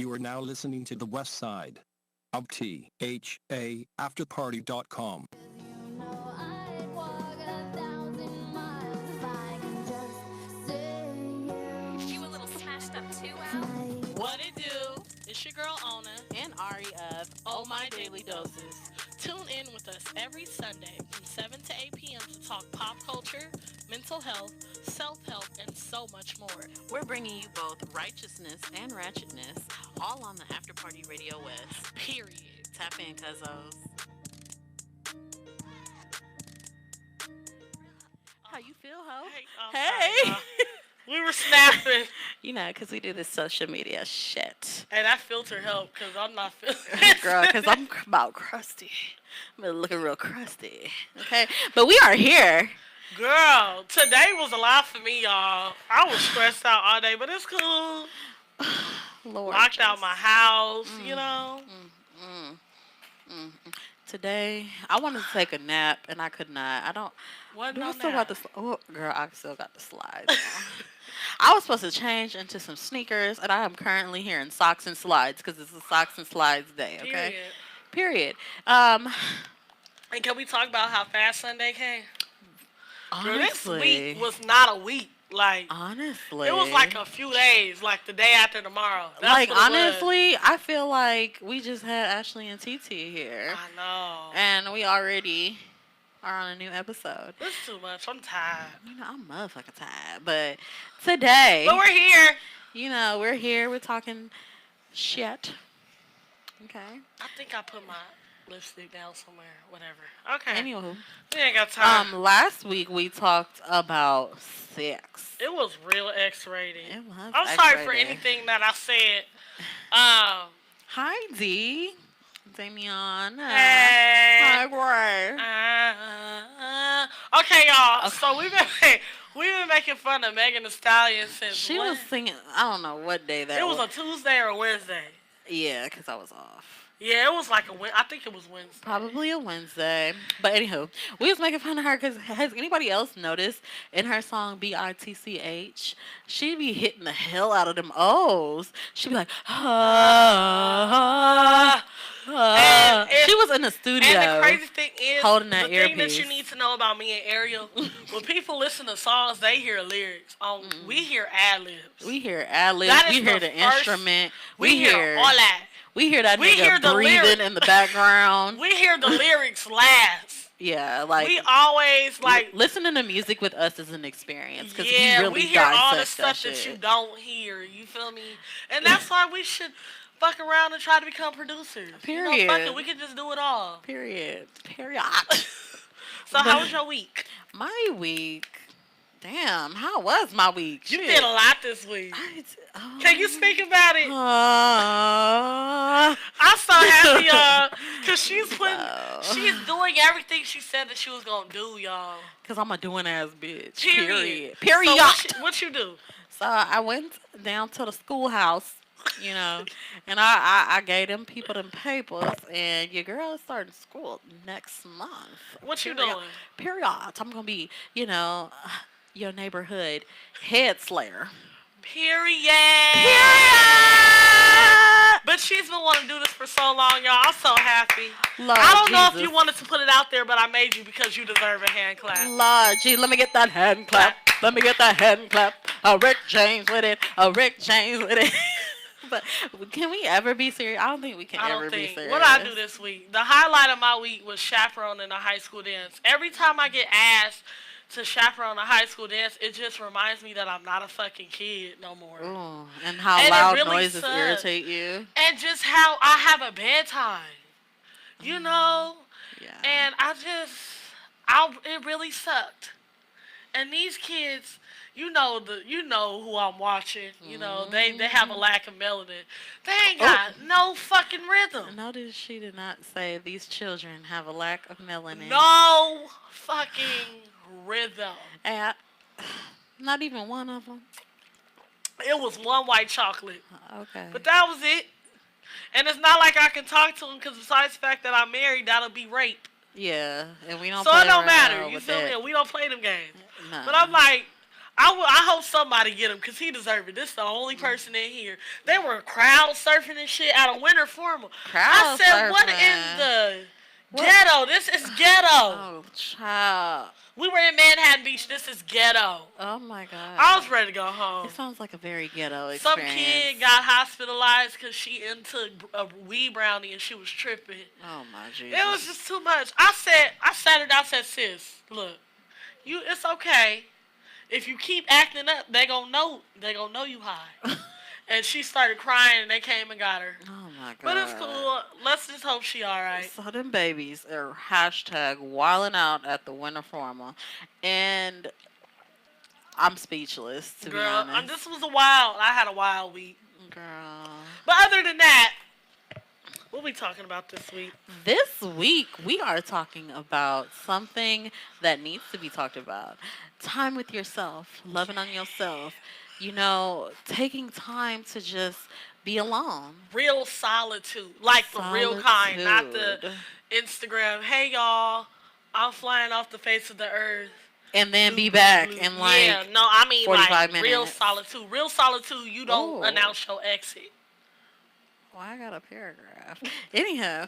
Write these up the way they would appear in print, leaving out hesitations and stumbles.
You are now listening to the West Side of THA Afterparty.com. You a little smashed up too, Al? What it do? It's your girl Ona and Ari of Oh My Daily Doses. Tune in with us every Sunday from 7 to 8 p.m. to talk pop culture, mental health, self-help, and so much more. We're bringing you both righteousness and ratchetness, all on the After Party Radio West. Period. Tap in, cuzzos. How you feel, ho? Hey. We were snapping. You know, because we do this social media shit. Hey, that filter helped because I'm not feeling Girl, because I'm about crusty. I'm looking real crusty. Okay? But we are here. Girl, today was a lot for me, y'all. I was stressed out all day, but it's cool. Lord. Locked out my house, you know. Today, I wanted to take a nap, and I could not. I don't. What Do no I still nap? got the? Oh, girl, I still got the slides. I was supposed to change into some sneakers, and I am currently here in socks and slides because it's a socks and slides day. Okay. Period. And can we talk about how fast Sunday came? Girl, this Honestly, week was not a week. Like, honestly, it was like a few days, like the day after tomorrow. That's like what it was. honestly, I feel like we just had Ashley and TT here, I know. and we already are on a new episode. It's too much. I'm tired. You know, I'm motherfucking tired, but today, But we're here. you know, we're here. We're talking shit. Okay. I think I put my lipstick down somewhere. Whatever. Okay. Anywho, We ain't got time. last week we talked about sex. It was real X-rated. It was I'm sorry for X-rated. anything that I said. Hi, D. Damian. Hey. Hi, Gray. Okay, y'all. Okay. So we've been making fun of Megan Thee Stallion since She when? was singing. I don't know what day that It was a Tuesday or a Wednesday. Yeah, because I was off. Yeah, it was like I think it was Wednesday. Probably a Wednesday. But anywho, we was making fun of her because has anybody else noticed in her song B-I-T-C-H, she be hitting the hell out of them O's. She be like, And she was in the studio. And the crazy thing is, holding that the thing that earpiece. you need to know about me and Ariel, when people listen to songs, they hear lyrics. We hear ad-libs. We hear ad-libs. That We is hear the the first- instrument. We hear all that. We hear that We nigga hear the breathing lyrics. in the background. We hear the lyrics last. Yeah, like We always like. listening to music with us is an experience because Yeah, we really hear all the dissect stuff that that shit. you don't hear. You feel me? And that's why we should fuck around and try to become producers. You know, fuck Period. it, we can just do it all. Period. So how was your week? My week. Damn, how was my week? You Shit. did a lot this week. Oh. Can you speak about it? I'm so happy, y'all, because she's doing everything she said that she was gonna do, y'all. Because I'm a doing ass bitch. Period. Period. So what you do? So I went down to the schoolhouse, you know, and I gave them people them papers, and your girl is starting school next month. What you Period. doing? Period. I'm going to be, you know, your neighborhood head slayer. Period. But she's been wanting to do this for so long, y'all. I'm so happy. Lord I don't know if Jesus. you wanted to put it out there, but I made you because you deserve a hand clap. Lord, gee, let me get that hand clap. Let me get that hand clap. A Rick James with it. A Rick James with it. But can we ever be serious? I don't think we can I ever don't be think. serious. What I do this week? The highlight of my week was chaperoning a high school dance. Every time I get asked to chaperone a high school dance, it just reminds me that I'm not a fucking kid no more. Ooh, and how And it loud really noises sucks. irritate you. And just how I have a bedtime. You know? Yeah. And it really sucked. And these kids, you know who I'm watching. You know, they have a lack of melanin. They ain't got no fucking rhythm. Notice she did not say these children have a lack of melanin. No fucking rhythm. And not even one of them. It was one white chocolate. Okay. But that was it. And it's not like I can talk to them because besides the fact that I'm married, that'll be rape. Yeah, and we don't. So play it don't around matter. You with feel that. me? We don't play them games. No. But I'm like, I hope somebody get him because he deserves it. This is the only person in here. They were crowd surfing and shit out of winter formal. I Crowd said, what surfing. in the What? ghetto? This is ghetto. Oh, child. We were in Manhattan Beach. This is ghetto. Oh, my God. I was ready to go home. It sounds like a very ghetto experience. Some kid got hospitalized because she into a weed brownie and she was tripping. Oh, my Jesus. It was just too much. I sat her down. I said, sis, look, it's okay. If you keep acting up, they gonna know you high. And she started crying, and they came and got her. Oh my God! But it's cool. Let's just hope she all right. So them babies are hashtag wilding out at the winter formal, and I'm speechless to be honest. This was I had a wild week. Girl. But other than that, what we talking about this week? This week we are talking about something that needs to be talked about. Time with yourself, loving on yourself. You know, taking time to just be alone. Real solitude. Like the real kind, not the Instagram. Hey, y'all, I'm flying off the face of the earth. And then be back in like 45 minutes. Real solitude. Real solitude, you don't announce your exit. Well, I got a paragraph. Anyhow,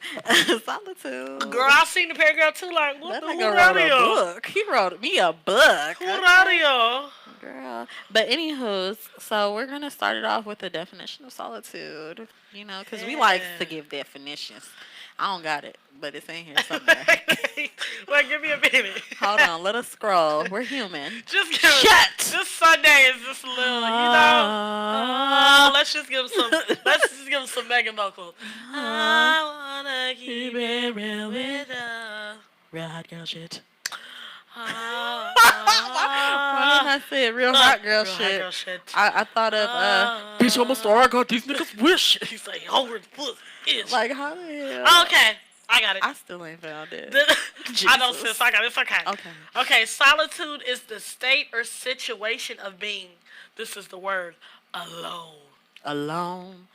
solitude. Girl, I seen the paragraph too. Like, what that the nigga wrote a book. He wrote me a book. Who are you? Girl. But anywho, so we're going to start it off with the definition of solitude. You know, because we like to give definitions. I don't got it, but it's in here somewhere. Well, give me a minute. Hold on, let us scroll. We're human. Just give This Sunday is just a little, let's just give him some mega vocal. I wanna keep it real with her. Real hot girl shit. Why did I say real hot girl shit? I thought of bitch, I'm a star. I got these niggas wish. He's like, hungry pussy. Like how the hell? Okay, I got it. I still ain't found it. I know, sis. I got it. It's okay. Okay. Okay. Solitude is the state or situation of being. This is the word alone. Alone.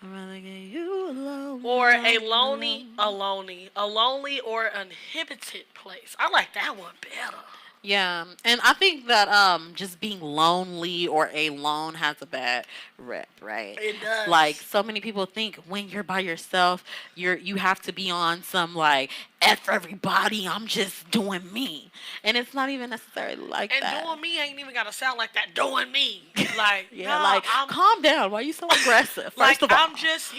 I'd rather get you alone. Or a lonely or uninhibited place. I like that one better. Yeah, and I think that just being lonely or alone has a bad rep, right? It does. Like so many people think when you're by yourself, you have to be on some like F everybody, I'm just doing me. And it's not even necessarily like that. And doing me ain't even gotta sound like that. Doing me. Like calm down. Why are you so aggressive? First of all, I'm just,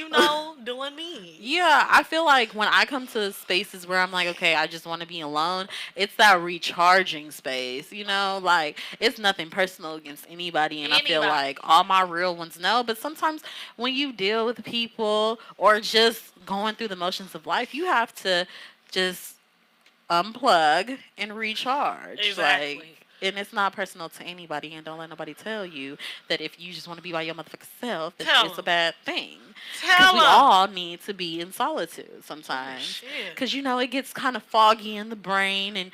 doing me. Yeah, I feel like when I come to spaces where I'm like, okay, I just want to be alone, it's that recharging space, like it's nothing personal against anybody, and I feel like all my real ones know, but sometimes when you deal with people or just going through the motions of life, you have to just unplug and recharge. Exactly. And it's not personal to anybody, and don't let nobody tell you that if you just want to be by your motherfucking self, that it's a bad thing. Because we all need to be in solitude sometimes. Because, it gets kind of foggy in the brain, and,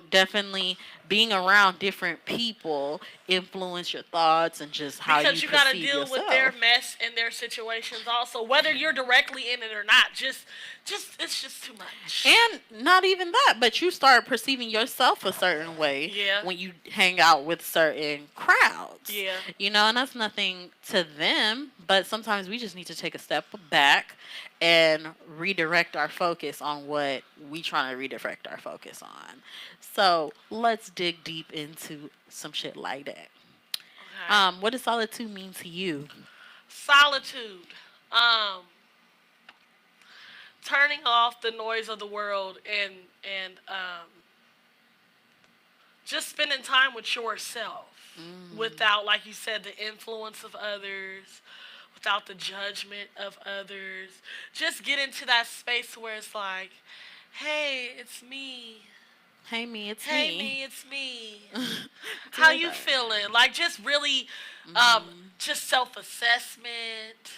definitely being around different people influence your thoughts and just how you perceive yourself. Because you got to deal with their mess and their situations also, whether you're directly in it or not. It's just too much. And not even that, but you start perceiving yourself a certain way when you hang out with certain crowds. Yeah. And that's nothing to them, but sometimes we just need to take a step back and redirect our focus on what we trying to redirect our focus on. So let's dig deep into some shit like that. Okay. What does solitude mean to you? Solitude. Turning off the noise of the world and just spending time with yourself without, like you said, the influence of others, without the judgment of others. Just get into that space where it's like, hey, it's me. Hey, me, it's me. Hey, me, it's me. How you feeling? Like, just really, just self-assessment,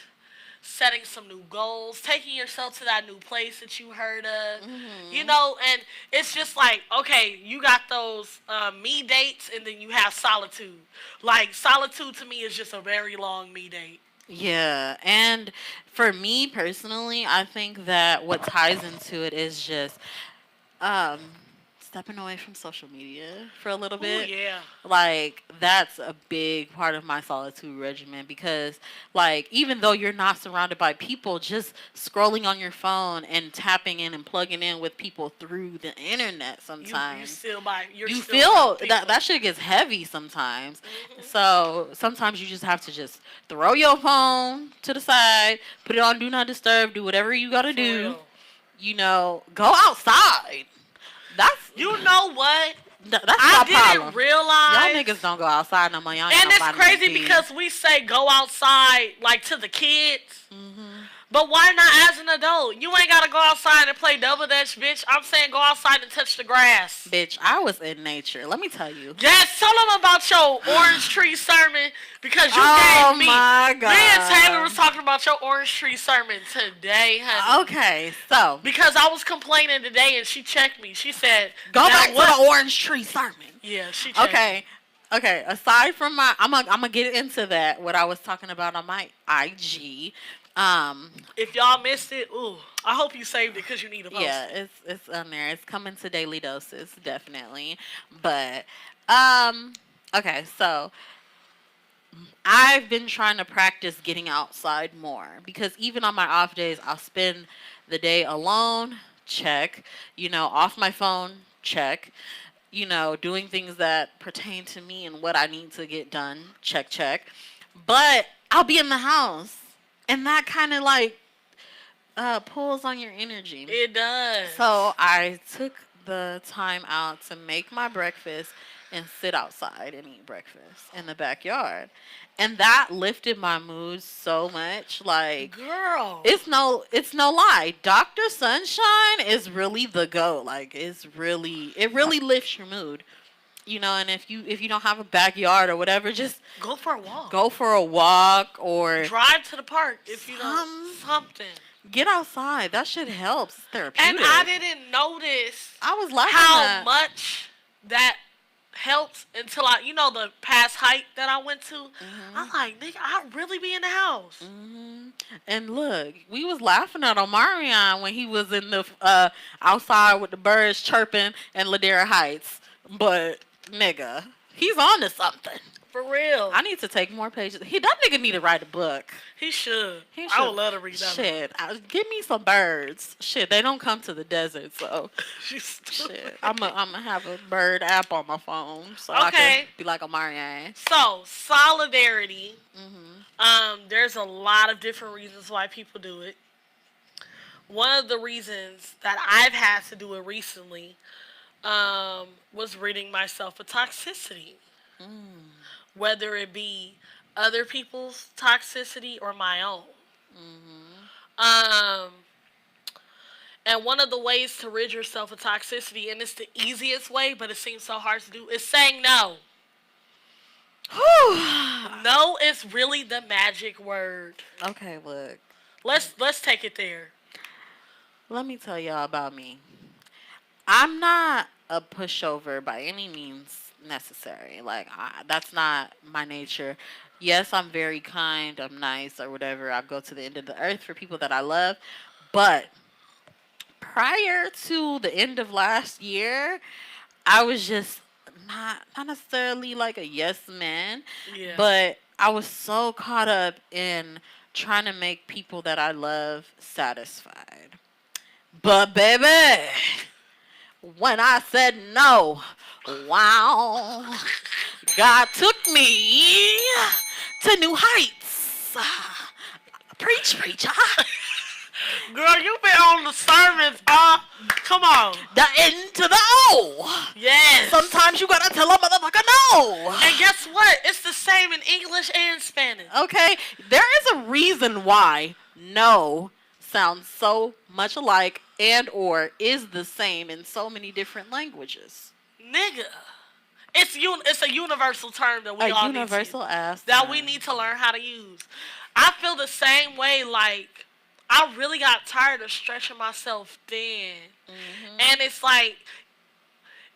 setting some new goals, taking yourself to that new place that you heard of, and it's just like, okay, you got those me dates, and then you have solitude. Like, solitude to me is just a very long me date. Yeah, and for me personally, I think that what ties into it is just stepping away from social media for a little Oh bit. yeah. Like, that's a big part of my solitude regimen because, like, even though you're not surrounded by people, just scrolling on your phone and tapping in and plugging in with people through the internet sometimes. You feel that shit gets heavy sometimes. So sometimes you just have to just throw your phone to the side, put it on do not disturb, do whatever you gotta do. Real. You know, go outside. That's You know what? that's I my didn't problem. realize. Y'all niggas don't go outside no more. Y'all ain't And it's nobody crazy feed. because we say go outside like to the kids. Mhm. But why not as an adult? You ain't gotta go outside and play double dutch, bitch. I'm saying go outside and touch the grass. Bitch, I was in nature. Let me tell you. Yes, tell them about your orange tree sermon because you Oh gave me. my God. Me and Taylor was talking about your orange tree sermon today, honey. Okay, so Because I was complaining today and she checked me. She said, go "Now back what?" to the orange tree sermon. Yeah, she checked me. Okay. Okay, aside from my I'm gonna get into that what I was talking about on my IG. If y'all missed it, ooh, I hope you saved it because you need to post Yeah, it. it's on there. It's coming to daily doses, definitely. But okay, so I've been trying to practice getting outside more because even on my off days, I'll spend the day alone, check, you know, off my phone, check, you know, doing things that pertain to me and what I need to get done, check, check. But I'll be in the house, and that kind of like pulls on your energy. It does. So I took the time out to make my breakfast and sit outside and eat breakfast in the backyard. And that lifted my mood so much. Like, Girl. it's no lie. Dr. Sunshine is really the GOAT. Like, it really lifts your mood. You know, and if you don't have a backyard or whatever, just Go for a walk. go for a walk or Drive to the park if you don't. Something. get outside. That shit helps. It's therapeutic. And I didn't notice I was laughing how at much that helps until the past hike that I went to. I'm like, nigga, I really be in the house. And look, we was laughing at Omarion when he was in the outside with the birds chirping in Ladera Heights. But nigga, he's on to something. For real. I need to take more pages. That nigga need to write a book. He should. He I should. would love to read that. Shit, give me some birds. Shit, they don't come to the desert, so She's shit. I'm gonna have a bird app on my phone, so I can be like Omarion. So solidarity. There's a lot of different reasons why people do it. One of the reasons that I've had to do it recently was ridding myself of toxicity. Whether it be other people's toxicity or my own. And one of the ways to rid yourself of toxicity, and it's the easiest way, but it seems so hard to do, is saying no. No is really the magic word. Okay, look. Let's take it there. Let me tell y'all about me. I'm not a pushover by any means necessary. Like, that's not my nature. Yes, I'm very kind. I'm nice or whatever. I go to the end of the earth for people that I love. But prior to the end of last year, I was just not necessarily like a yes man. Yeah. But I was so caught up in trying to make people that I love satisfied. But baby, when I said no, wow, God took me to new heights. Preach, preacher. Girl, you been on the sermons, come on. The N to the O. Yes. Sometimes you gotta tell a motherfucker no. And guess what? It's the same in English and Spanish. Okay, there is a reason why no sounds so much alike and or is the same in so many different languages. Nigga. It's a universal term that we all need to universal ass that term. we need to learn how to use. I feel the same way. Like, I really got tired of stretching myself thin. And it's like,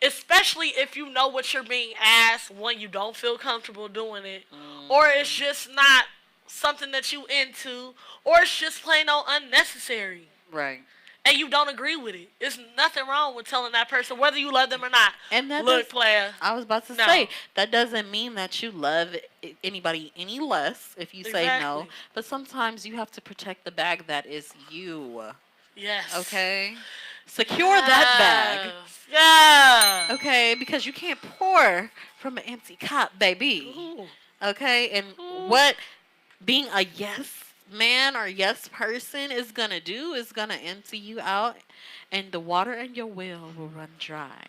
especially if you know what you're being asked when you don't feel comfortable doing it, or it's just not something that you into, or it's just plain old unnecessary. Right. and you don't agree with it. There's nothing wrong with telling that person whether you love them or not. And that Look, player. I was about to say that doesn't mean that you love anybody any less if you say no. But sometimes you have to protect the bag that is you. Yes. Okay. Secure that bag. Yeah. Okay, because you can't pour from an empty cup, baby. Ooh. Okay, and what being a yes man or yes person is gonna do is gonna empty you out, and the water in your well will run dry.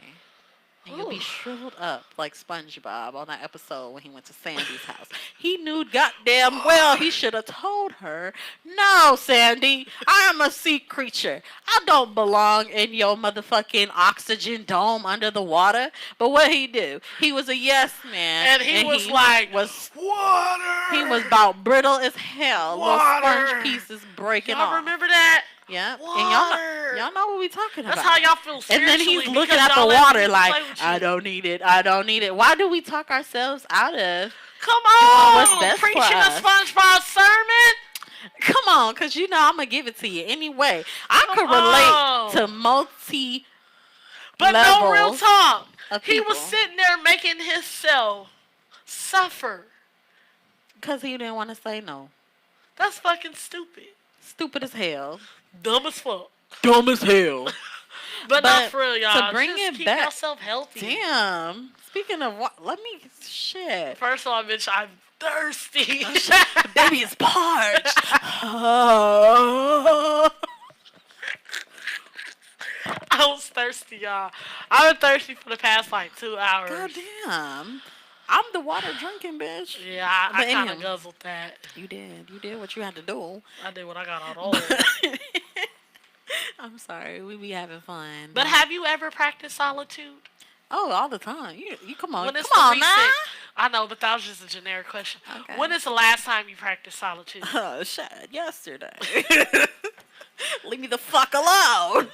And you'll be shriveled up like SpongeBob on that episode when he went to Sandy's house. He knew goddamn well he should have told her, no, Sandy, I am a sea creature. I don't belong in your motherfucking oxygen dome under the water. But what he do? He was a yes man. And he was like, water. He was about brittle as hell. Water. Little sponge pieces breaking off. Y'all remember that? Yeah. Water. And y'all know what we talking about. That's how y'all feel spiritually. And then he's looking at the water like, I don't need it. I don't need it. Why do we talk ourselves out of? Come on. What's best preaching for us? a SpongeBob sermon? Come on, because you know I'm going to give it to you anyway. I could relate to multi But no real talk. He people. was sitting there making himself suffer. Because he didn't want to say no. That's fucking stupid. Stupid as hell. Dumb as fuck. Dumb as hell. But not for real, y'all. To bring just it keep back. yourself healthy. Damn. Speaking of what, let me, shit. First of all, bitch, I'm thirsty. Baby is parched. Oh. I was thirsty, y'all. I've been thirsty for the past, 2 hours. God damn. I'm the water drinking bitch. Yeah, I kind of guzzled that. You did. You did what you had to do. I did what I got on old. I'm sorry. We be having fun. But have you ever practiced solitude? Oh, all the time. You come on. When it's come on, man. I know, but that was just a generic question. Okay. When is the last time you practiced solitude? Oh, shit. Yesterday. Leave me the fuck alone.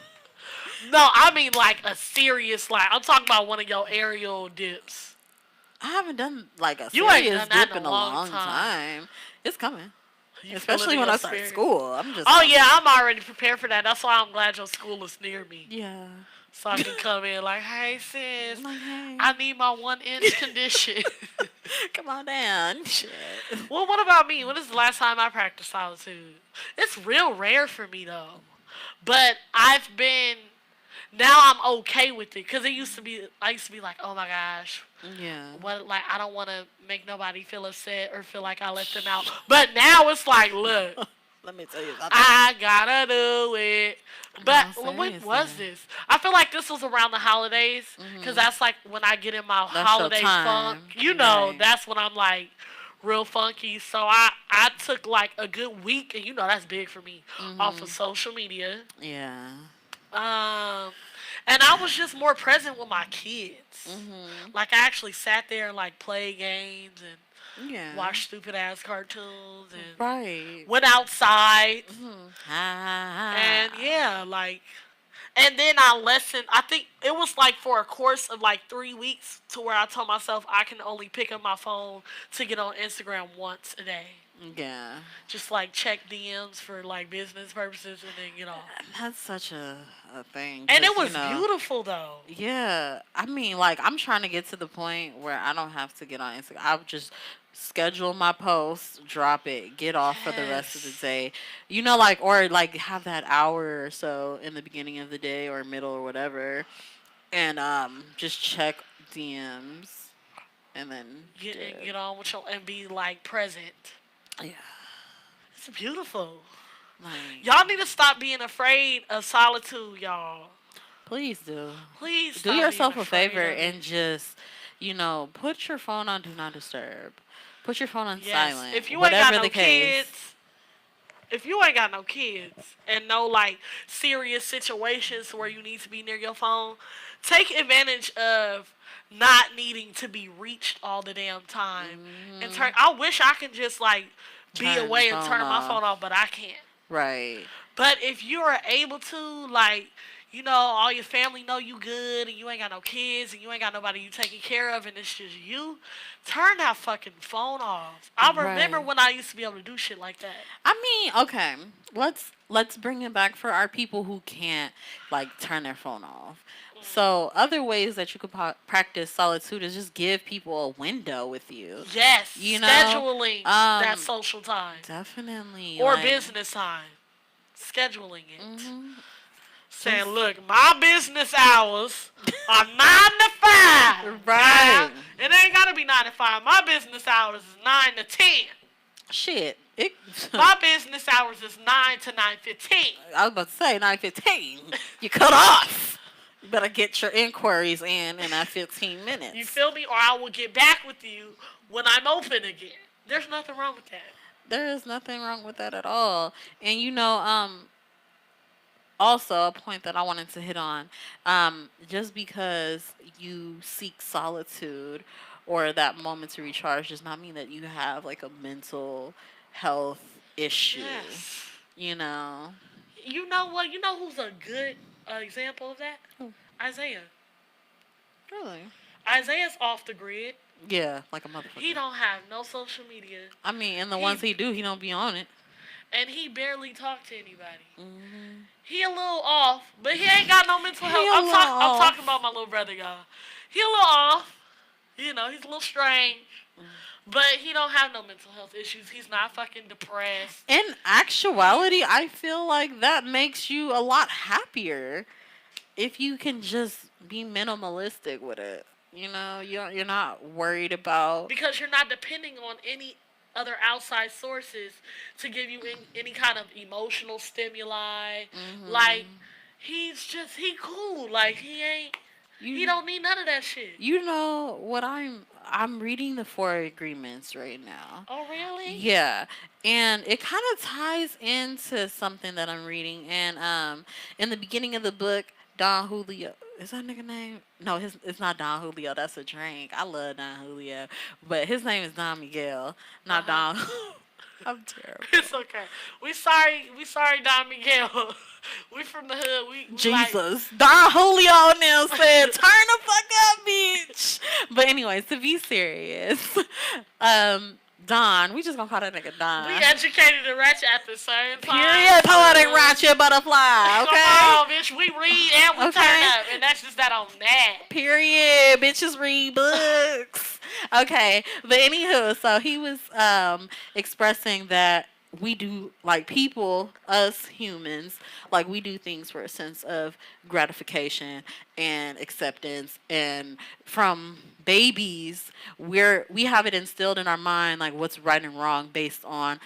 No, I mean a serious, I'm talking about one of your Ariel dips. I haven't done a You ain't serious done that dip in in a long time. It's coming. Especially when I start school. I'm already prepared for that. That's why I'm glad your school is near me. Yeah. So I can come in hey sis, hey. I need my 1-inch condition. Come on down. Shit. Well, what about me? When is the last time I practiced solitude? It's real rare for me though. But now I'm okay with it. Cause I used to be like, oh my gosh. Yeah. What, I don't want to make nobody feel upset or feel like I left them out. But now it's like, look. Let me tell you something. I gotta do it. But when was this? I feel like this was around the holidays. Because that's when I get in my holiday funk. You know, that's when I'm real funky. So I took a good week. And that's big for me. Off of social media. Yeah. And I was just more present with my kids. I actually sat there and played games and watched stupid ass cartoons and went outside. And and then I think it was for a course of 3 weeks to where I told myself I can only pick up my phone to get on Instagram once a day. Yeah. Just check DMs for business purposes and then get off. That's such a thing. And it was beautiful though. Yeah. I mean, I'm trying to get to the point where I don't have to get on Instagram. I'll just schedule my post, drop it, get off for the rest of the day. Or have that hour or so in the beginning of the day or middle or whatever. And just check DMs and then get on with your and be present. Yeah. It's beautiful. Y'all need to stop being afraid of solitude, y'all. Please do. Please do yourself a favor and just, put your phone on Do Not Disturb. Put your phone on silent. If you ain't got no kids, and no serious situations where you need to be near your phone, take advantage of not needing to be reached all the damn time. And I wish I could just be away and turn my phone off, but I can't. Right. But if you are able to, you know, all your family know you good and you ain't got no kids and you ain't got nobody you taking care of and it's just you, turn that fucking phone off. I remember Right. when I used to be able to do shit like that. I mean, okay, let's bring it back for our people who can't like turn their phone off. So other ways that you could practice solitude is just give people a window with you. Yes, You know, scheduling that um, social time definitely or like. business time. Scheduling it. Mhm. Saying, Just look, my business hours are 9 to 5. right. It ain't gotta be 9 to 5. My business hours is 9 to 10. Shit. It. My business hours is 9 to 9:15. I was about to say 9:15. You cut off. You better get your inquiries in that 15 minutes. You feel me? Or I will get back with you when I'm open again. There's nothing wrong with that. There is nothing wrong with that at all. And also a point that I wanted to hit on, just because you seek solitude or that moment to recharge does not mean that you have like a mental health issue. Yes. You know. You know what? You know who's a good example of that? Who? Isaiah. Really? Isaiah's off the grid. Yeah, like a motherfucker. He don't have no social media. I mean, and the ones he do, he don't be on it. And he barely talk to anybody. Mm-hmm. He a little off, but he ain't got no mental health. I'm talking about my little brother, y'all. He a little off. You know, he's a little strange. But he don't have no mental health issues. He's not fucking depressed. In actuality, I feel like that makes you a lot happier if you can just be minimalistic with it. You know, you're not worried about. Because you're not depending on any other outside sources to give you any kind of emotional stimuli. Mm-hmm. Like, he cool. Like, he don't need none of that shit. You know what I'm reading the Four Agreements right now. Oh, really? Yeah. And it kind of ties into something that I'm reading. And in the beginning of the book, Don Julio, is that nigga name? No, it's not Don Julio. That's a drink. I love Don Julio, but his name is Don Miguel, not Don. I'm terrible. It's okay. We sorry, Don Miguel. We from the hood. We Jesus. Don Julio now said, turn the fuck up, bitch. But anyways, to be serious, Don, we just gonna call that nigga Don. We educated and ratchet at the same time. Period. Poetic ratchet butterfly. Okay. Come on, bitch. We read and we turn up, and that's just that on that. Period. Bitches read books. Okay. But anywho, so he was expressing that we do, like, people, us humans, like, we do things for a sense of gratification and acceptance. And from babies, we have it instilled in our mind, like, what's right and wrong based on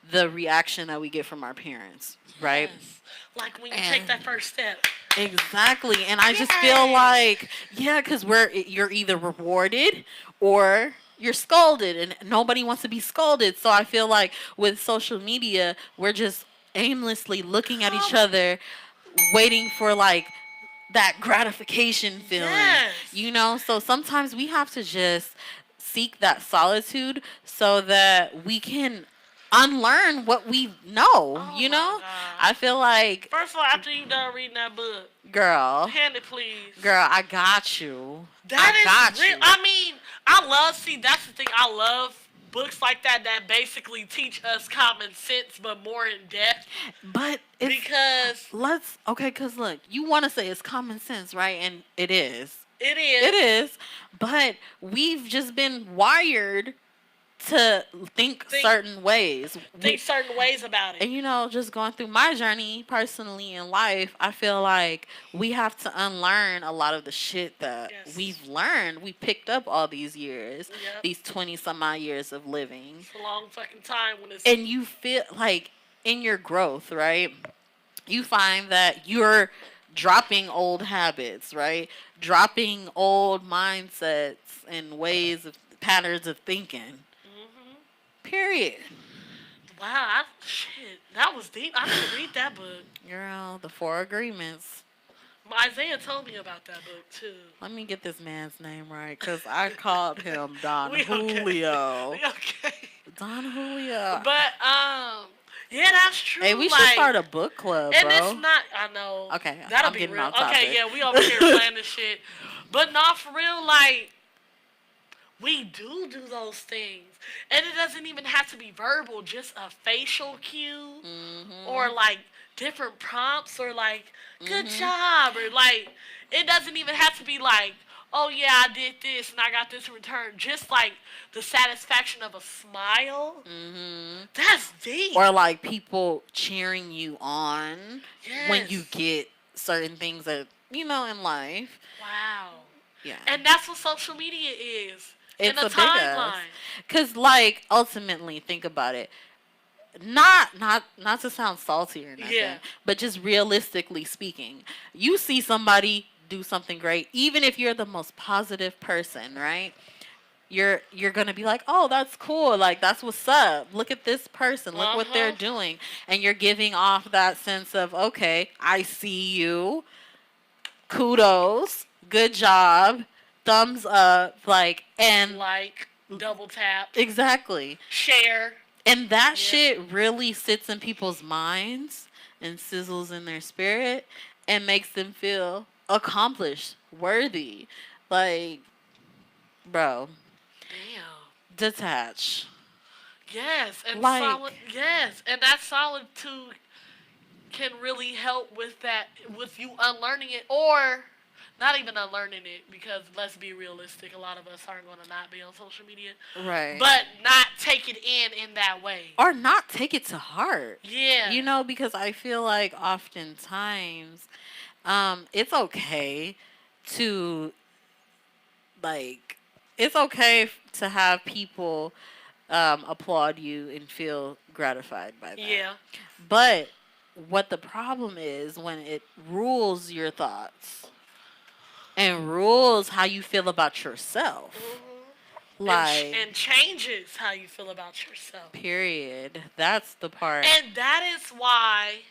the reaction that we get from our parents, right? Yes. Like when you take that first step. Exactly. And I just feel like, yeah, because you're either rewarded or you're scolded, and nobody wants to be scolded. So I feel like with social media, we're just aimlessly looking at each other, waiting for like that gratification feeling. Yes. You know, so sometimes we have to just seek that solitude so that we can unlearn what we know. You know, I feel like, first of all, after you done reading that book, girl, hand it, please. Girl, I got you. I got you. You. I mean, that's the thing. I love books like that basically teach us common sense, but more in depth. But because look, you want to say it's common sense, right? And it is. It is. It is. But we've just been wired to think certain ways. Think certain ways about it. And, you know, just going through my journey personally in life, I feel like we have to unlearn a lot of the shit that we've learned. We picked up all these years, these 20-some-odd years of living. It's a long fucking time when it's... And you feel like in your growth, right? You find that you're dropping old habits, right? Dropping old mindsets and patterns of thinking. Period. Wow, shit, that was deep. I didn't read that book. Girl, the Four Agreements. Isaiah told me about that book too. Let me get this man's name right, because I called him Don Julio. Okay. Don Julio. But Yeah, that's true. Hey, we should start a book club, and bro. it's not. I know. Okay, that'll I'm be getting real. off topic. Okay, yeah, we over here playing this shit, but not for real. Like we do those things, and it doesn't even have to be verbal. Just a facial cue, or like different prompts, or like good job, or like it doesn't even have to be like, oh yeah, I did this and I got this in return. Just like the satisfaction of a smile. That's deep. Or like people cheering you on when Yes. you get certain things that in life. Wow. Yeah. And that's what social media is. It's in a a big ass. timeline. Cause like ultimately, think about it. Not to sound salty or nothing, Yeah. but just realistically speaking, you see somebody do something great, even if you're the most positive person, right? You're gonna be like, oh, that's cool, like that's what's up. Look at this person, look what they're doing, and you're giving off that sense of, okay, I see you, kudos, good job, thumbs up, like, and like double tap, exactly, share. And that shit really sits in people's minds and sizzles in their spirit and makes them feel accomplished, worthy. Like, bro. Damn. Detach. Yes, and like, solid. Yes, and that solitude can really help with that, with you unlearning it, or not even unlearning it, because let's be realistic, a lot of us aren't going to not be on social media. Right. But not take it in that way. Or not take it to heart. Yeah. Because I feel like oftentimes it's okay to, like, it's okay to have people applaud you and feel gratified by that. Yeah. But what the problem is when it rules your thoughts and rules how you feel about yourself. Like, and changes how you feel about yourself. Period. That's the part. And that is why,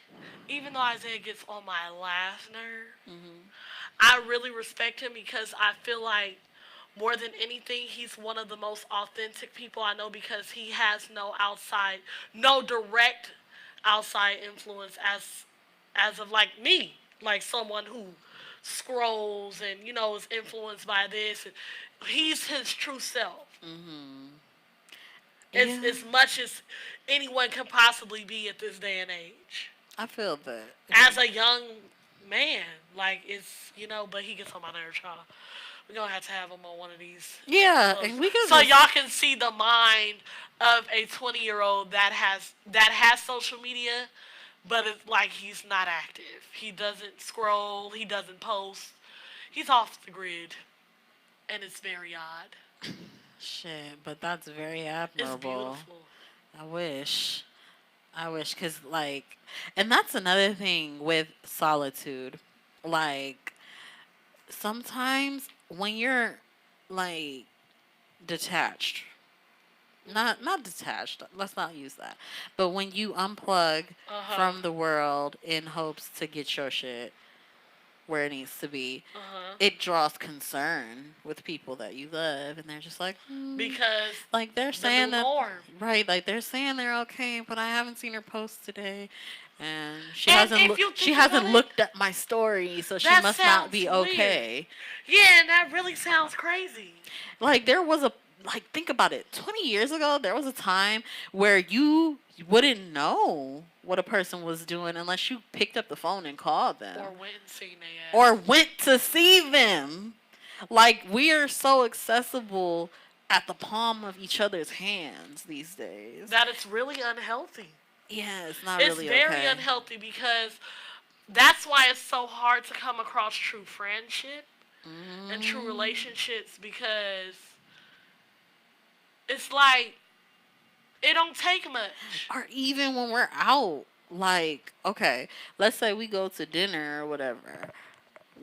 even though Isaiah gets on my last nerve, I really respect him, because I feel like more than anything, he's one of the most authentic people I know, because he has no direct outside influence as of like me, like someone who scrolls and is influenced by this. And he's his true self. As much as anyone can possibly be at this day and age. I feel that. As a young man, like it's but he gets on my nerves, y'all. We're gonna have to have him on one of these. Yeah, and we can. So y'all can see the mind of a 20-year-old that has social media, but it's like he's not active. He doesn't scroll. He doesn't post. He's off the grid, and it's very odd. Shit, but that's very admirable. It's beautiful. I wish, cause like, and that's another thing with solitude, like. Sometimes when you're like detached, not detached, let's not use that, but when you unplug from the world in hopes to get your shit where it needs to be, it draws concern with people that you love, and they're just like, because like they're saying that norm. Right, like they're saying they're okay, but I haven't seen her post today. And she hasn't looked at my story, so she must not be okay. Weird. Yeah, and that really sounds crazy. Like think about it. 20 years ago, there was a time where you wouldn't know what a person was doing unless you picked up the phone and called them. Or went and seen their ass. Or went to see them. Like, we are so accessible at the palm of each other's hands these days. That it's really unhealthy. Yeah, it's not really okay. It's very unhealthy, because that's why it's so hard to come across true friendship and true relationships, because it's like it don't take much. Or even when we're out, like, okay, let's say we go to dinner or whatever.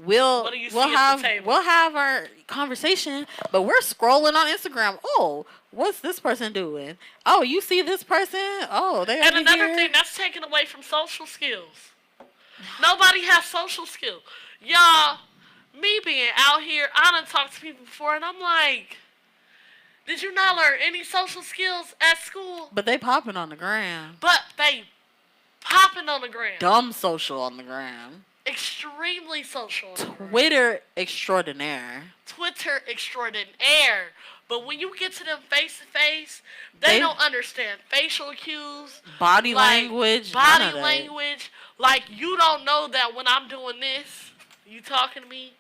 We'll have our conversation, but we're scrolling on Instagram. Oh, what's this person doing? Oh, you see this person? Oh, they and another thing, that's taken away from social skills. Nobody has social skills. Y'all, me being out here, I done talked to people before, and I'm like, did you not learn any social skills at school? But they popping on the gram. But they Popping on the gram. Dumb social on the gram. Extremely social on the gram. Twitter extraordinaire. Twitter extraordinaire. But when you get to them face to face, they don't understand facial cues, body language, body language. Like, you don't know that when I'm doing this, you talking to me,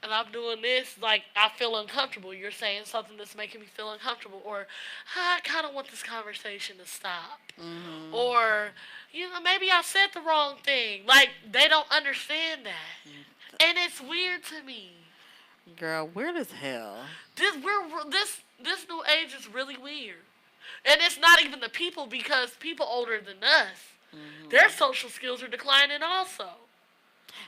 and I'm doing this, like, I feel uncomfortable. You're saying something that's making me feel uncomfortable, or I kind of want this conversation to stop, or maybe I said the wrong thing. Like, they don't understand that, and it's weird to me. Girl, weird as hell. This new age is really weird. And it's not even the people, because people older than us, their social skills are declining also.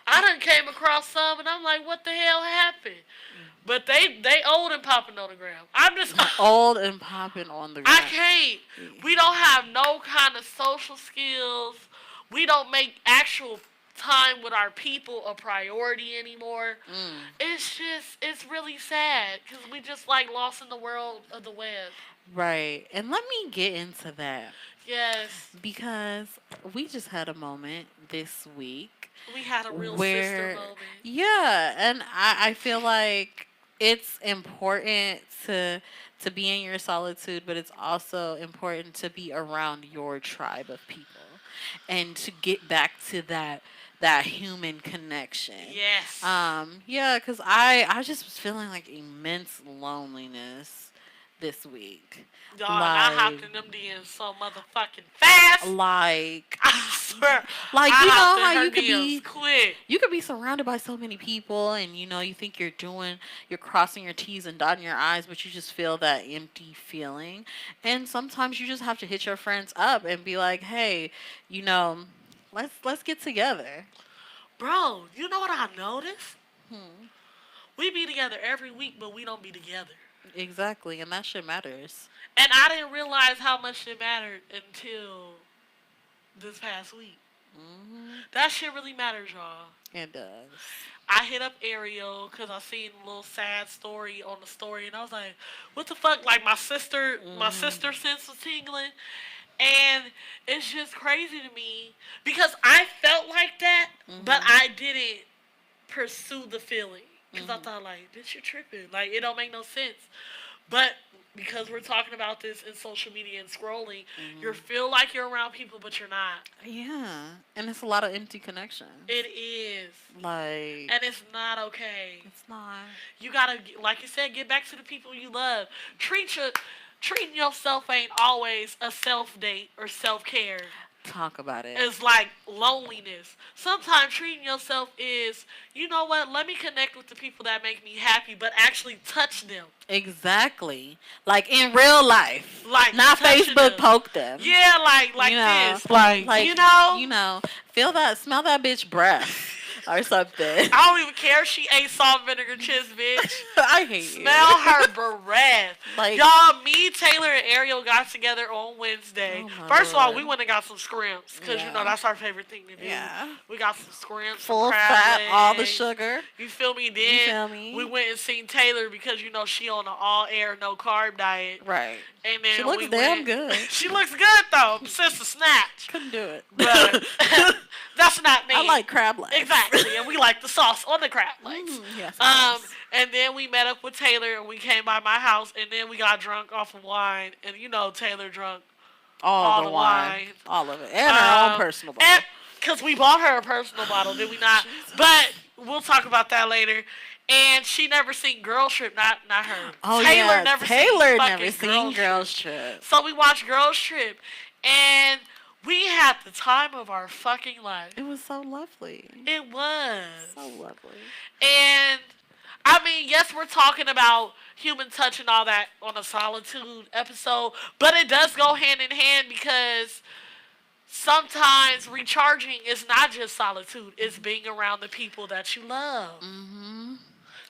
I done came across some and I'm like, what the hell happened? But they old and popping on the ground. I'm just old and popping on the ground. I can't. We don't have no kind of social skills. We don't make actual time with our people a priority anymore. It's really sad, because we just like lost in the world of the web. Right. And let me get into that. Yes. Because we just had a moment this week. We had a real sister moment. Yeah, and I feel like it's important to be in your solitude, but it's also important to be around your tribe of people and to get back to that human connection. Yes. Yeah, because I just was feeling like immense loneliness this week. Dog, I hopped in them DMs so motherfucking fast. Like, I swear. Like, you know how you could be quick. You could be surrounded by so many people, and you think you're crossing your T's and dotting your I's, but you just feel that empty feeling. And sometimes you just have to hit your friends up and be like, hey, let's get together. Bro, you know what I noticed? We be together every week, but we don't be together. Exactly, and that shit matters. And I didn't realize how much it mattered until this past week. That shit really matters, y'all. It does. I hit up Ariel because I seen a little sad story on the story, and I was like, what the fuck? Like, my sister sense was tingling. And it's just crazy to me because I felt like that, but I didn't pursue the feeling. Because I thought, like, bitch, you're tripping. Like, it don't make no sense. But because we're talking about this in social media and scrolling, you feel like you're around people, but you're not. Yeah. And it's a lot of empty connection. It is. Like. And it's not okay. It's not. You got to, like you said, get back to the people you love. Treating yourself ain't always a self-date or self-care. Talk about it. It's like loneliness. Sometimes treating yourself is, you know what, let me connect with the people that make me happy, but actually touch them. Exactly. Like in real life. Like not Facebook poke them. Yeah, like this. Like smell that bitch breath. Or something. I don't even care if she ate salt, vinegar, chips, bitch. I hate you. Smell her breath. Like, y'all, me, Taylor, and Ariel got together on Wednesday. First of all, we went and got some scrimps. Because, that's our favorite thing to do. Yeah. We got some scrimps. Full crab fat, legs. all the sugar. You feel me? Then we went and seen Taylor because, she on an all-air, no-carb diet. Right. And then she looks damn good. She looks good, though. Since the snatch. Couldn't do it. But that's not me. I like crab legs. Exactly. And we like the sauce on the crab legs. Yes, and then we met up with Taylor and we came by my house and then we got drunk off of wine. And Taylor drunk all the wine. All of it. And her own personal bottle. Because we bought her a personal bottle, did we not? Jesus. But we'll talk about that later. And she never seen Girls Trip, not her. Oh, Taylor never seen Girls Trip. So we watched Girls Trip. And we had the time of our fucking life. It was so lovely. It was. So lovely. And, I mean, yes, we're talking about human touch and all that on a solitude episode, but it does go hand in hand because sometimes recharging is not just solitude. It's being around the people that you love.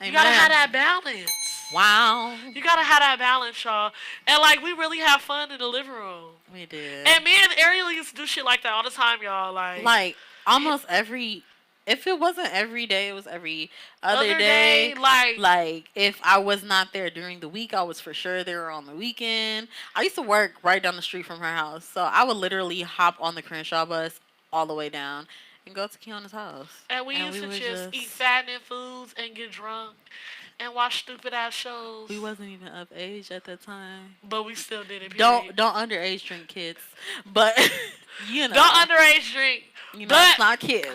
You gotta have that balance. Wow. You gotta have that balance, y'all. And, we really have fun in the living room. We did. And me and Ariel used to do shit like that all the time, y'all. Like almost every If it wasn't every day, it was every Other other day. day, like, Like, if I was not there during the week, I was for sure there on the weekend. I used to work right down the street from her house. So I would literally hop on the Crenshaw bus all the way down and go to Kiona's house. and we used to would just eat fattening foods and get drunk and watch stupid ass shows. We wasn't even of age at that time. But we still did it. Don't underage drink, kids. But you know, Don't underage drink. you know, but it's not cute.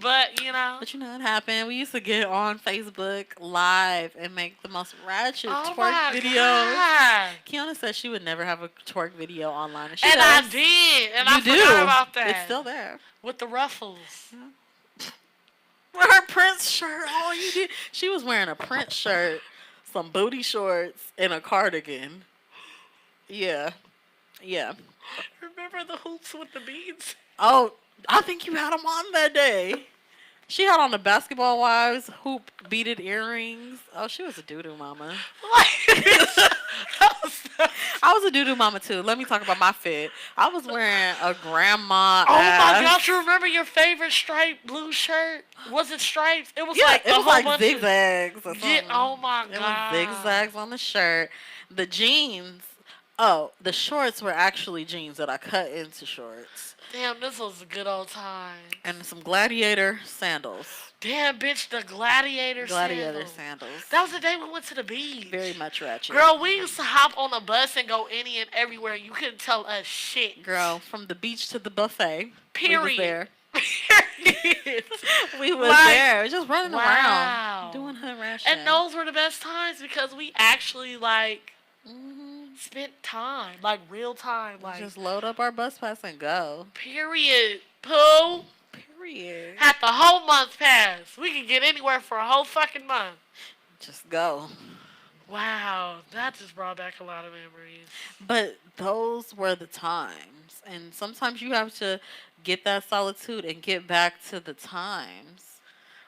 But you know. But you know what happened? We used to get on Facebook Live and make the most ratchet twerk videos. God. Kiona said she would never have a twerk video online. And, I did. And I do. forgot about that. It's still there. With the ruffles. Yeah. With her Prince shirt. Oh, you did. She was wearing a Prince shirt, some booty shorts, and a cardigan. Yeah. Yeah. Remember the hoops with the beads? Oh, I think you had them on that day. She had on the Basketball Wives hoop beaded earrings. Oh, she was a doo-doo mama. I was a doo-doo mama too. Let me talk about my fit. I was wearing a grandma. Oh my gosh! You remember your favorite striped blue shirt? Was it stripes? It was like it was like zigzags or something. Yeah, oh my god! It was zigzags on the shirt. The jeans. Oh, the shorts were actually jeans that I cut into shorts. Damn, this was a good old time. And some gladiator sandals. Damn, bitch, the gladiator sandals. That was the day we went to the beach. Very much ratchet. Girl, we used to hop on a bus and go any and everywhere. You couldn't tell us shit. Girl, from the beach to the buffet. Period. We was there. Period. We was there. Just running around. Doing hood rat shit. And those were the best times because we actually, like, spent time. Like, real time. Like, just load up our bus pass and go. Period. Pooh. Period. Had the whole month pass. We could get anywhere for a whole fucking month. Just go. Wow. That just brought back a lot of memories. But those were the times. And sometimes you have to get that solitude and get back to the times.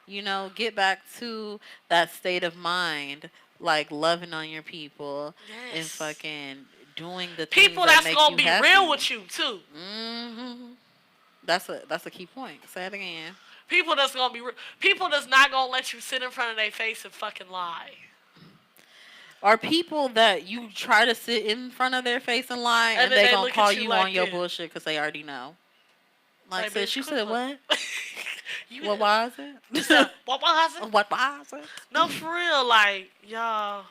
You know, get back to that state of mind. Like loving on your people. Yes. And fucking doing the people things that that's make gonna you be happy. real with you too. That's a key point. Say it again. People that's gonna be real. People that's not gonna let you sit in front of their face and fucking lie. Or people that you try to sit in front of their face and lie, and they gonna call you on your bullshit because they already know. Like, sis, you said what? What was it? What was it? What was it? No, for real, like, y'all.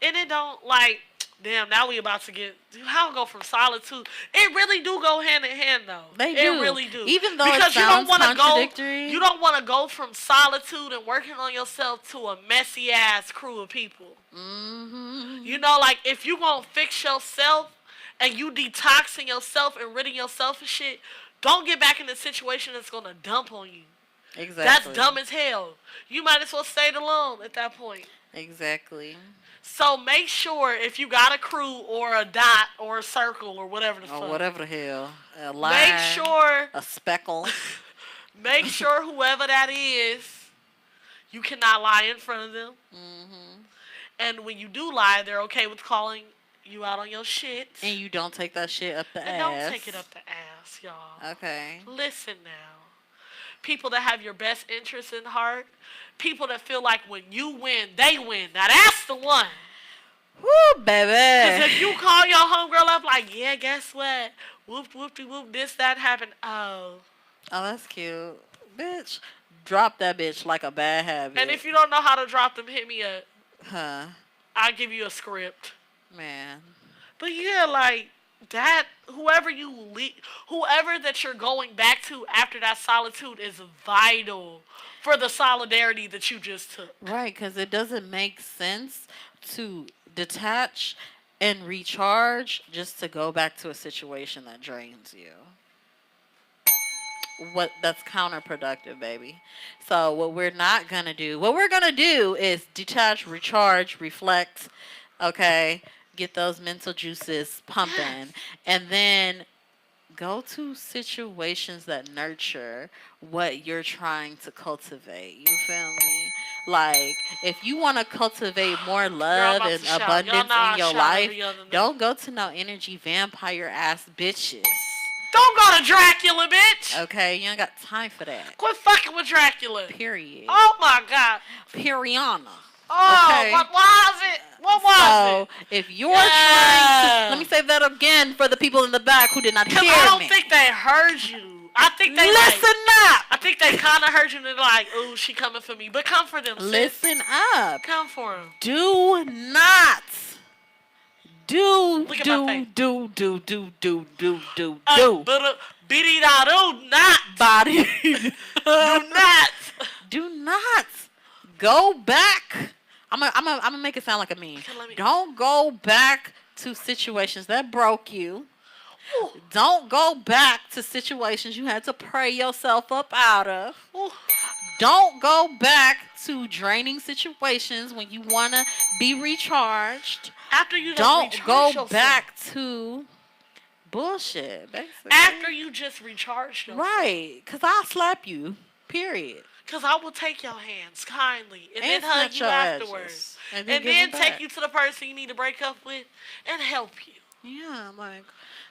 And it don't, like, damn, now we about to get, how go from solitude? It really do go hand in hand, though. They do. It really do. Even though because it sounds contradictory. You don't want to go from solitude and working on yourself to a messy-ass crew of people. You know, like, if you gonna fix yourself and you detoxing yourself and ridding yourself of shit, don't get back in a situation that's gonna dump on you. Exactly. That's dumb as hell. You might as well stay alone at that point. Exactly. So make sure if you got a crew or a dot or a circle or whatever the fuck. Or whatever the hell. A line. Make sure. A speckle. Make sure whoever that is, you cannot lie in front of them. And when you do lie, they're okay with calling you out on your shit. And you don't take that shit up the ass. Don't take it up the ass, y'all. Okay. Listen now. People that have your best interests in heart. People that feel like when you win, they win. Now that's the one. Woo, baby. Because if you call your homegirl up like, yeah, guess what? Whoop, whoop-de-whoop, this, that happened. Oh. Oh, that's cute. Bitch, drop that bitch like a bad habit. And if you don't know how to drop them, hit me up. Huh. I'll give you a script. Man. But yeah, like, that, whoever that you're going back to after that solitude is vital for the solidarity that you just took. Right, because it doesn't make sense to detach and recharge just to go back to a situation that drains you. That's counterproductive, baby. So what we're gonna do is detach, recharge, reflect, okay, get those mental juices pumping, and then go to situations that nurture what you're trying to cultivate. You feel me? Like, if you want to cultivate more love and abundance in your life, don't go to no energy vampire ass bitches. Don't go to Dracula, bitch. Okay, you ain't got time for that. Quit fucking with Dracula. Period. Oh my God. Periana. Oh, okay. What was it? What was it? So, if you're trying to... Let me say that again for the people in the back who did not hear me. Because I don't think they heard you. I think they Listen up! I think they kind of heard you and they're like, ooh, she coming for me. But come for them, sis. Listen up. Come for them. Do not... Do. Look at my face. Do. Biddy-da-do, not. Body. Do not. Do not go back. I'm gonna make it sound like a meme. Don't go back to situations that broke you. Ooh. Don't go back to situations you had to pray yourself up out of. Ooh. Don't go back to draining situations when you want to be recharged. After you just don't go yourself. back to bullshit, basically. After you just recharged yourself. Right, because I'll slap you, period. Because I will take your hands kindly and then hug you afterwards. And then take you to the person you need to break up with and help you. Yeah, like,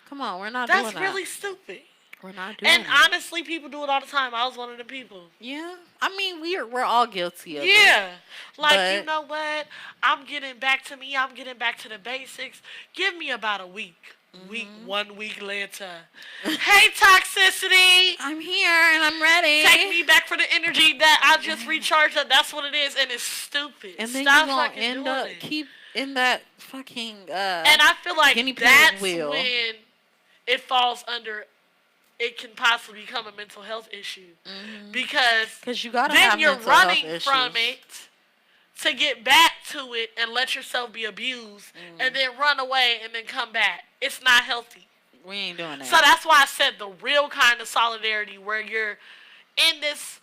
come on, we're not doing that. That's really stupid. We're not doing it. And honestly, people do it all the time. I was one of the people. Yeah. I mean, we're all guilty of it. Yeah. Like, you know what? I'm getting back to me. I'm getting back to the basics. Give me about a week. Mm-hmm. 1 week later. Hey, toxicity. I'm here and I'm ready. Take me back for the energy that I just recharged. That's what it is. And it's stupid. And then Stop you're going fucking to end doing up it. keep in that fucking and I feel like that's wheel. When it falls under... It can possibly become a mental health issue because you gotta then have you're mental running health from issues. it to get back to it and let yourself be abused and then run away and then come back. It's not healthy. We ain't doing that. So that's why I said the real kind of solidarity where you're in this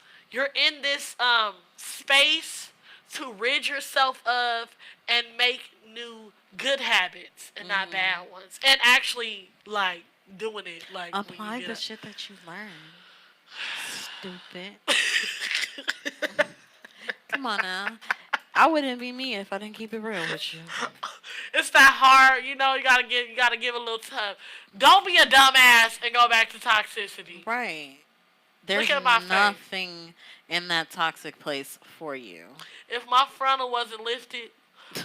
space to rid yourself of and make new good habits and not bad ones, and actually like doing it like apply the shit that you learned. Stupid. Come on now. I wouldn't be me if I didn't keep it real with you. It's that hard, you know. You gotta give a little tough. Don't be a dumbass and go back to toxicity. Right. There's Look at my nothing in that toxic place for you. If my frontal wasn't lifted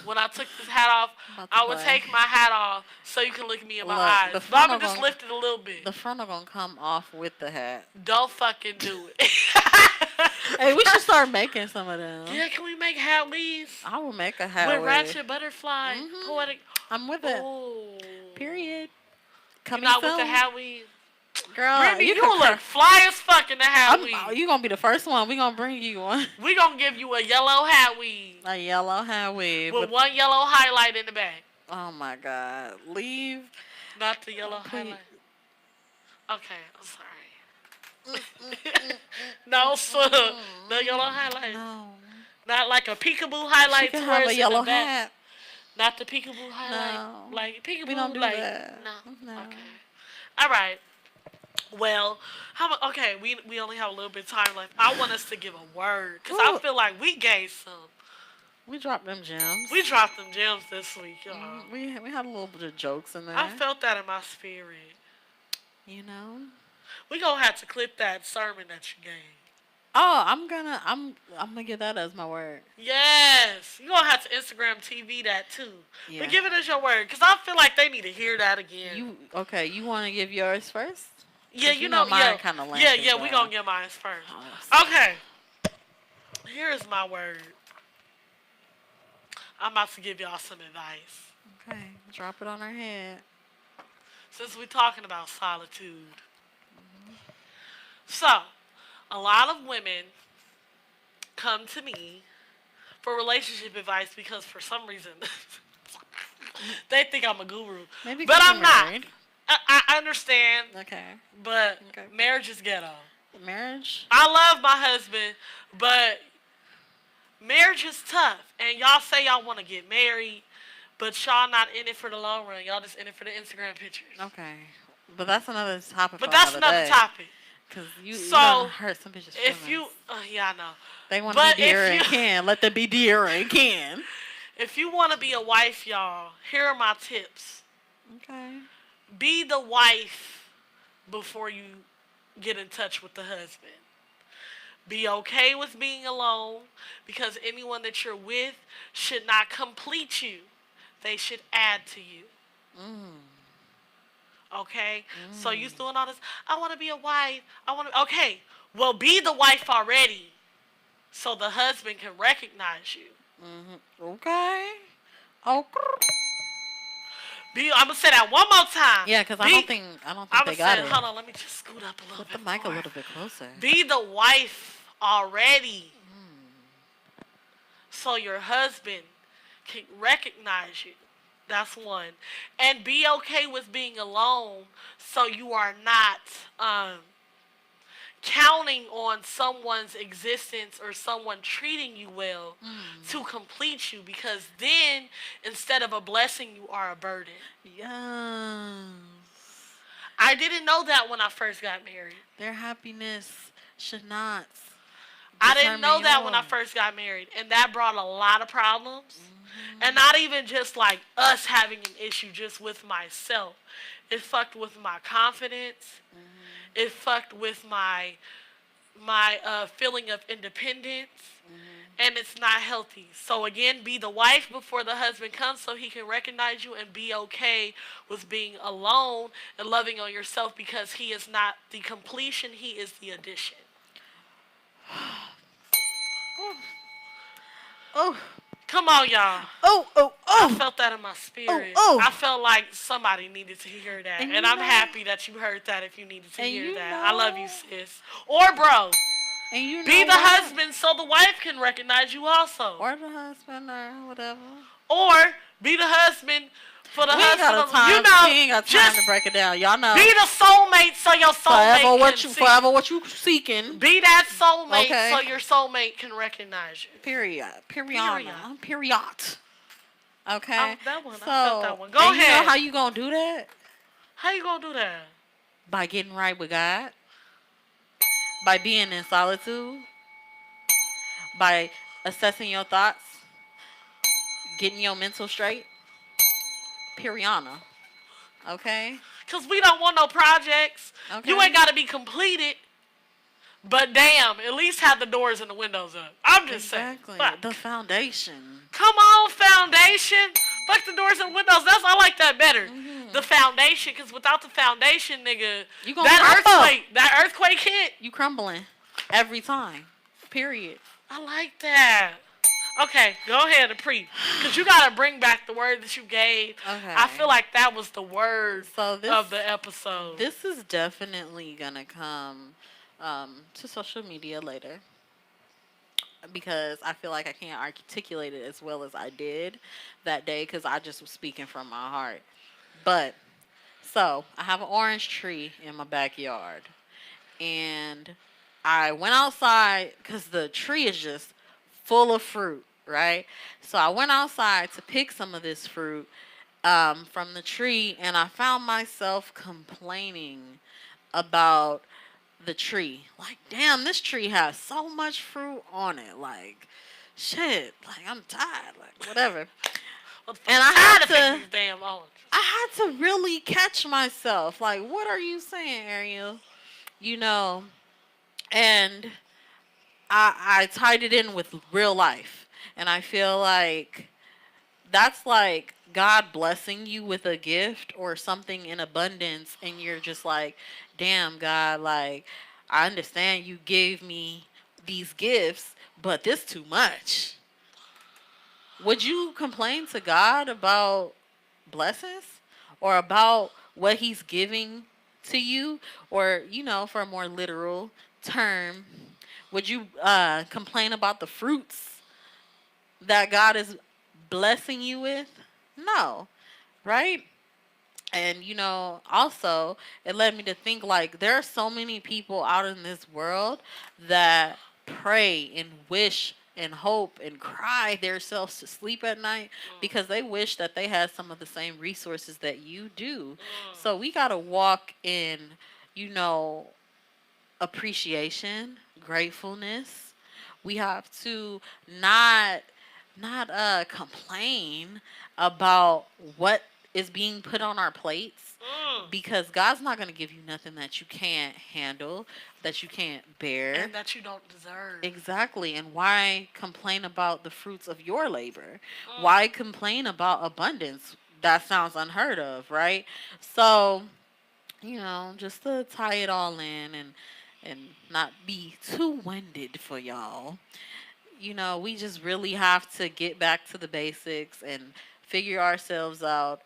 when I took this hat off, I would take my hat off so you can look me in my eyes. But I'm gonna just lift it a little bit. The frontal gonna come off with the hat. Don't fucking do it. Hey, we should start making some of them. Yeah, can we make hat weaves? I will make a hat with ratchet butterfly, poetic. I'm with it. Oh. Period. Coming soon. With the hat weave. Girl, Brittany, you look fly as fuck in the hat weave. You gonna be the first one. We gonna bring you one. We gonna give you a yellow hat weave. A yellow hat weave with one yellow highlight in the back. Oh my God! Leave. Not the yellow highlight. Okay, I'm sorry. No, sir. The yellow highlight. No. Not like a peekaboo highlight. She can have a yellow hat. Not the peekaboo highlight. No. Like peekaboo. We don't do like, that. No. Okay. All right. Well, okay, we only have a little bit of time left. I want us to give a word because I feel like we gave some. We dropped them gems. We dropped them gems this week, y'all. We had a little bit of jokes in there. I felt that in my spirit. You know? We gonna have to clip that sermon that you gave. Oh, I'm gonna get that as my word. Yes, you gonna have to Instagram TV that too. Yeah. But give it as your word, cause I feel like they need to hear that again. You want to give yours first? Yeah, you know mine kind of lengthy. Yeah, we gonna get mine first. Oh, okay. Here's my word. I'm about to give y'all some advice. Okay, drop it on our head. Since we're talking about solitude. So, a lot of women come to me for relationship advice because for some reason they think I'm a guru. Maybe but I'm married. Not. I understand. Okay. But marriage is ghetto. Marriage? I love my husband, but marriage is tough. And y'all say y'all want to get married, but y'all not in it for the long run. Y'all just in it for the Instagram pictures. Okay. But that's another topic. But that's another topic. Because you don't hurt some bitches' feelings. If you, yeah, I know. They want to be dear and can. Let them be dear and can. If you want to be a wife, y'all, here are my tips. Okay. Be the wife before you get in touch with the husband. Be okay with being alone because anyone that you're with should not complete you. They should add to you. Mm. Okay? So you Mm. doing all this, I want to be a wife. Okay. Well, be the wife already so the husband can recognize you. Okay. Okay. I'm going to say that one more time. Yeah, because I don't think I'm they going to got say, it. hold on, let me just scoot up a little Put bit the mic a more. little bit closer. Be the wife already so your husband can recognize you. That's one. And be okay with being alone so you are not counting on someone's existence or someone treating you well to complete you, because then instead of a blessing you are a burden. Yes. I didn't know that when I first got married. Their happiness should not. I didn't know that when I first got married, and that brought a lot of problems. And not even just like us having an issue just with myself. It fucked with my confidence. It fucked with my feeling of independence. And it's not healthy. So again, be the wife before the husband comes so he can recognize you, and be okay with being alone and loving on yourself, because he is not the completion, he is the addition. Oh. Come on, y'all. Oh. I felt that in my spirit. Oh. I felt like somebody needed to hear that. And I'm happy that you heard that if you needed to hear that. I love you, sis. Or bro. And you know be the husband so the wife can recognize you also. Or the husband or whatever. Or be the husband for the husband. We ain't got time to break it down. Y'all know. Be the soulmate so your soulmate forever what you seeking. Be that soulmate so your soulmate can recognize you. Period. Period. Okay. I felt that one. Go ahead. You know how you gonna do that? How you gonna do that? By getting right with God. By being in solitude. By assessing your thoughts. Getting your mental straight. Periana. Okay? Because we don't want no projects. Okay. You ain't got to be completed. But damn, at least have the doors and the windows up. I'm just saying. Fuck. The foundation. Come on, foundation. Fuck the doors and windows. I like that better. The foundation, because without the foundation, nigga, that earthquake hit. You crumbling every time. Period. I like that. Okay, go ahead and preach. Because you got to bring back the word that you gave. Okay. I feel like that was the word of the episode. This is definitely going to come to social media later. Because I feel like I can't articulate it as well as I did that day. Because I just was speaking from my heart. But, so, I have an orange tree in my backyard. And I went outside because the tree is just full of fruit, right? So I went outside to pick some of this fruit from the tree, and I found myself complaining about the tree. Like, damn, this tree has so much fruit on it. Like, shit. Like, I'm tired. Like, whatever. And I had to really catch myself. Like, what are you saying, Ariel? You know, and I tied it in with real life. And I feel like that's like God blessing you with a gift or something in abundance. And you're just like, damn, God, like, I understand you gave me these gifts, but this too much. Would you complain to God about blessings or about what he's giving to you? Or, you know, for a more literal term, would you complain about the fruits that God is blessing you with? No, right? And, you know, also, it led me to think, like, there are so many people out in this world that pray and wish and hope and cry themselves to sleep at night because they wish that they had some of the same resources that you do. So we got to walk in, you know, appreciation, gratefulness. We have to not complain about what is being put on our plates. Because God's not going to give you nothing that you can't handle, that you can't bear. And that you don't deserve. Exactly. And why complain about the fruits of your labor? Why complain about abundance? That sounds unheard of, right? So, just to tie it all in and not be too winded for y'all. We just really have to get back to the basics and figure ourselves out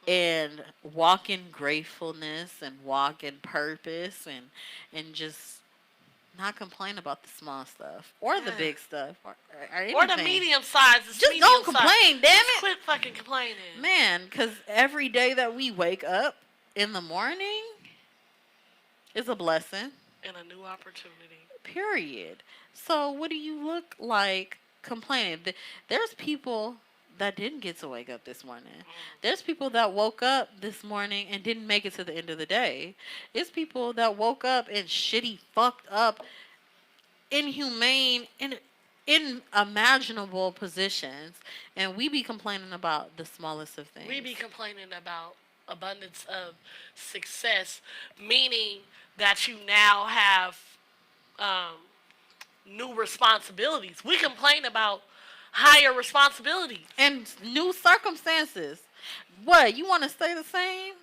and walk in gratefulness and walk in purpose and just not complain about the small stuff or the big stuff or anything. Or the medium size. Just don't complain, damn it. Quit fucking complaining. Man, because every day that we wake up in the morning is a blessing. And a new opportunity. Period. So what do you look like complaining? There's people that didn't get to wake up this morning. There's people that woke up this morning and didn't make it to the end of the day. It's people that woke up in shitty, fucked up, inhumane, inimaginable positions. And we be complaining about the smallest of things. We be complaining about abundance of success, meaning that you now have new responsibilities. We complain about higher responsibilities and new circumstances. What, you want to stay the same?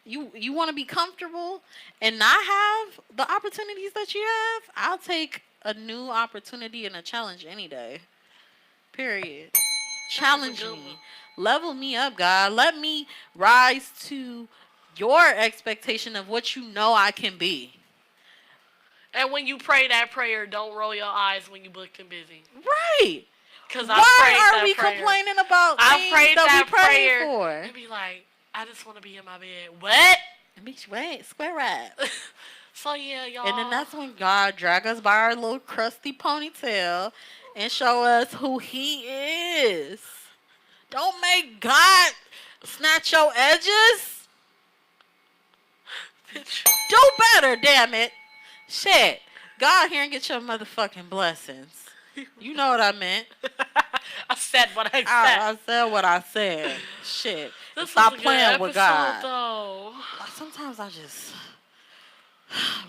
You want to be comfortable and not have the opportunities that you have? I'll take a new opportunity and a challenge any day. Period. Challenge me. Level me up, God. Let me rise to your expectation of what you know I can be. And when you pray that prayer, don't roll your eyes when you booked and busy. Right. Because why are we complaining about things that we pray for? And be like, I just want to be in my bed. What? Wait, square up. So yeah, y'all. And then that's when God drag us by our little crusty ponytail and show us who He is. Don't make God snatch your edges. Bitch. Do better, damn it. Shit. God here and get your motherfucking blessings. You know what I meant. I said what I said. I said what I said. Shit. Stop playing with God. Though. Sometimes I just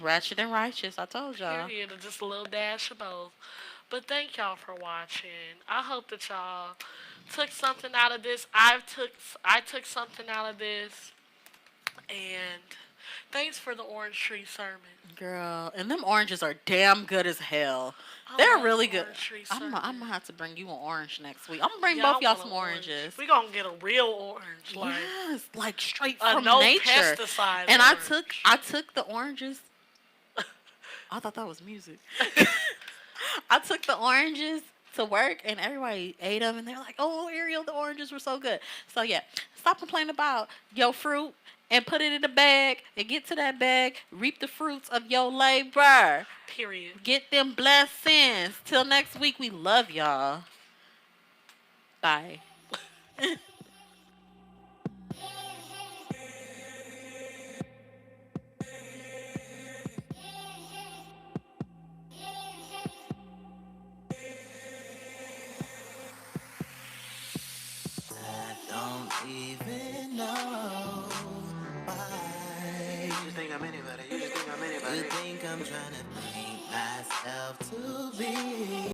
ratchet and righteous. I told y'all. Period. Just a little dash of both. But thank y'all for watching. I hope that y'all took something out of this. I took something out of this. And thanks for the orange tree sermon. Girl, and them oranges are damn good as hell. They're really good. I'm going to have to bring you an orange next week. I'm going to bring both y'all some oranges. We're going to get a real orange. Yes, like straight from no nature. Pesticide and orange. I took the oranges. I thought that was music. I took the oranges to work and everybody ate them and they're like, oh, Ariel, the oranges were so good. So yeah, stop complaining about your fruit and put it in a bag and get to that bag, reap the fruits of your labor. Period. Get them blessings. Till next week, we love y'all. Bye. Even know why. You just think I'm anybody. You think I'm trying to make myself to be.